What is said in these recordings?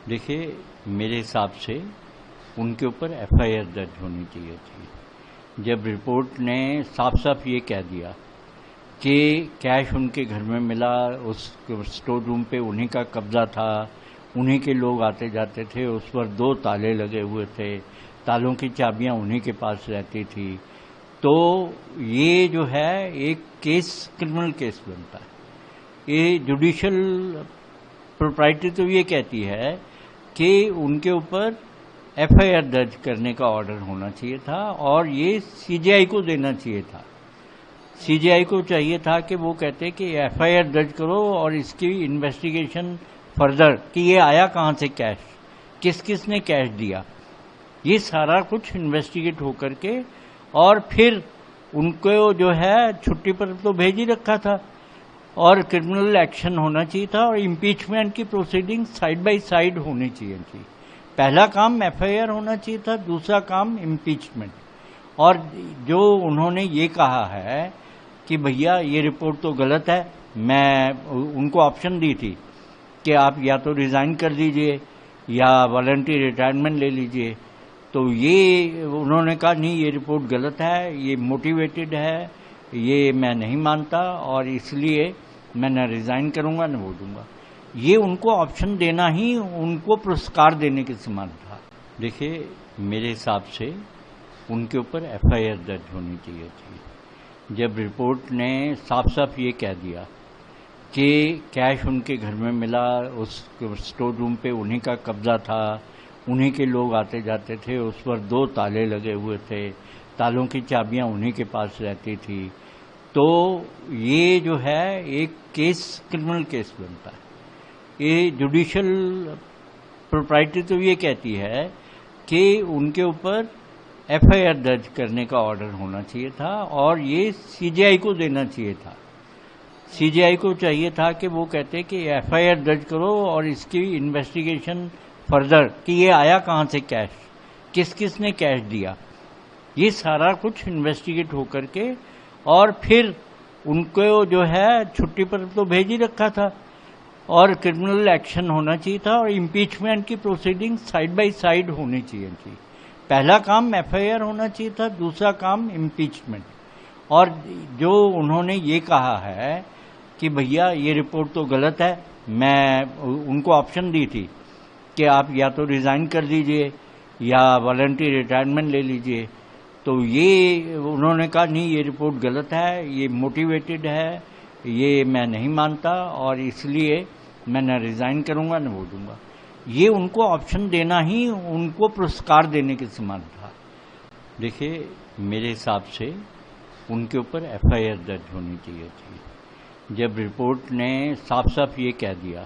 देखिए, मेरे हिसाब से उनके ऊपर एफआईआर दर्ज होनी चाहिए थी। जब रिपोर्ट ने साफ साफ ये कह दिया कि कैश उनके घर में मिला, उस स्टोर रूम पे उन्हीं का कब्जा था, उन्हीं के लोग आते जाते थे, उस पर 2 ताले लगे हुए थे, तालों की चाबियां उन्हीं के पास रहती थी, तो ये जो है एक केस, क्रिमिनल केस बनता है। ये जुडिशियल प्रोप्राइटी तो ये कहती है कि उनके ऊपर एफआईआर दर्ज करने का ऑर्डर होना चाहिए था और ये सीजीआई को देना चाहिए था। सीजीआई को चाहिए था कि वो कहते कि एफआईआर दर्ज करो और इसकी इन्वेस्टिगेशन फर्दर कि ये आया कहाँ से कैश, किस किस ने कैश दिया, ये सारा कुछ इन्वेस्टिगेट होकर के और फिर उनको जो है छुट्टी पर तो भेज ही रखा था और क्रिमिनल एक्शन होना चाहिए था और इम्पीचमेंट की प्रोसीडिंग साइड बाय साइड होनी चाहिए थी। पहला काम एफआईआर होना चाहिए था, दूसरा काम इम्पीचमेंट। और जो उन्होंने ये कहा है कि भैया ये रिपोर्ट तो गलत है, मैं उनको ऑप्शन दी थी कि आप या तो रिजाइन कर दीजिए या वॉलंटरी रिटायरमेंट ले लीजिए, तो ये उन्होंने कहा नहीं, ये रिपोर्ट गलत है, ये मोटिवेटेड है, ये मैं नहीं मानता और इसलिए मैं न रिजाइन करूंगा न वो दूंगा। ये उनको ऑप्शन देना ही उनको पुरस्कार देने के समान था। देखिए, मेरे हिसाब से उनके ऊपर एफआईआर दर्ज होनी चाहिए थी। जब रिपोर्ट ने साफ साफ ये कह दिया कि कैश उनके घर में मिला, उस स्टोर रूम पे उन्हीं का कब्जा था, उन्हीं के लोग आते जाते थे, उस पर 2 ताले लगे हुए थे, तालों की चाबियां उन्हीं के पास रहती थी, तो ये जो है एक केस, क्रिमिनल केस बनता है। ये जुडिशियल प्रोप्राइटी तो ये कहती है कि उनके ऊपर एफआईआर दर्ज करने का ऑर्डर होना चाहिए था और ये सीजीआई को देना चाहिए था। सीजीआई को चाहिए था कि वो कहते कि एफआईआर दर्ज करो और इसकी इन्वेस्टिगेशन फर्दर कि ये आया कहाँ से कैश, किस किस ने कैश दिया, ये सारा कुछ इन्वेस्टिगेट होकर के और फिर उनको जो है छुट्टी पर तो भेज ही रखा था और क्रिमिनल एक्शन होना चाहिए था और इम्पीचमेंट की प्रोसीडिंग साइड बाय साइड होनी चाहिए थी। पहला काम एफआईआर होना चाहिए था, दूसरा काम इम्पीचमेंट। और जो उन्होंने ये कहा है कि भैया ये रिपोर्ट तो गलत है, मैं उनको ऑप्शन दी थी कि आप या तो रिजाइन कर दीजिए या वॉलंटरी रिटायरमेंट ले लीजिए, तो ये उन्होंने कहा नहीं, ये रिपोर्ट गलत है, ये मोटिवेटेड है, ये मैं नहीं मानता और इसलिए मैं न रिजाइन करूंगा न वो दूंगा। ये उनको ऑप्शन देना ही उनको पुरस्कार देने के समान था। देखिए, मेरे हिसाब से उनके ऊपर एफआईआर दर्ज होनी चाहिए थी। जब रिपोर्ट ने साफ साफ ये कह दिया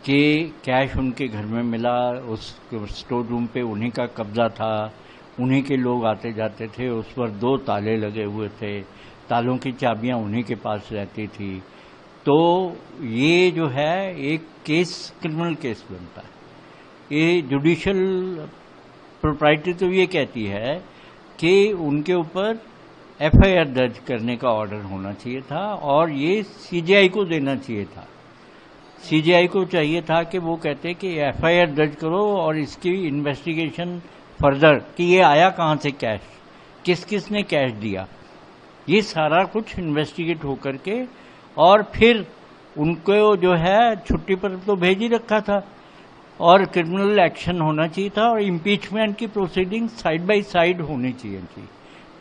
कि कैश उनके घर में मिला, उस स्टोर रूम पे उन्हीं का कब्जा था, उन्हीं के लोग आते जाते थे, उस पर 2 ताले लगे हुए थे, तालों की चाबियां उन्हीं के पास रहती थी, तो ये जो है एक केस, क्रिमिनल केस बनता है। ये जुडिशियल प्रोप्राइटी तो ये कहती है कि उनके ऊपर एफआईआर दर्ज करने का ऑर्डर होना चाहिए था और ये सीजीआई को देना चाहिए था। सीजीआई को चाहिए था कि वो कहते कि एफआईआर दर्ज करो और इसकी इन्वेस्टिगेशन फर्दर कि ये आया कहाँ से कैश, किस किस ने कैश दिया, ये सारा कुछ इन्वेस्टिगेट होकर के और फिर उनको जो है छुट्टी पर तो भेज ही रखा था और क्रिमिनल एक्शन होना चाहिए था और इम्पीचमेंट की प्रोसीडिंग साइड बाय साइड होनी चाहिए थी।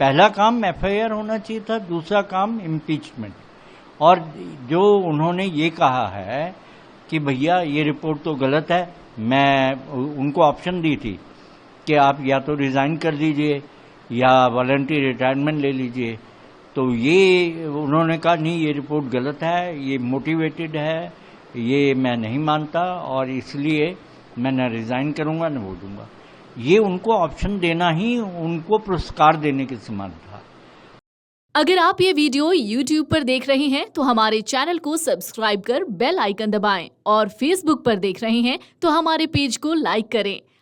पहला काम एफआईआर होना चाहिए था, दूसरा काम इम्पीचमेंट। और जो उन्होंने ये कहा है कि भैया ये रिपोर्ट तो गलत है, मैं उनको ऑप्शन दी थी कि आप या तो रिजाइन कर दीजिए या वॉलंटरी रिटायरमेंट ले लीजिए, तो ये उन्होंने कहा नहीं, ये रिपोर्ट गलत है, ये मोटिवेटेड है, ये मैं नहीं मानता और इसलिए मैं न रिजाइन करूंगा न वो दूंगा। ये उनको ऑप्शन देना ही उनको पुरस्कार देने के समान था। अगर आप ये वीडियो YouTube पर देख रहे हैं तो हमारे चैनल को सब्सक्राइब कर बेल आइकन दबाएं और Facebook पर देख रहे हैं तो हमारे पेज को लाइक करें।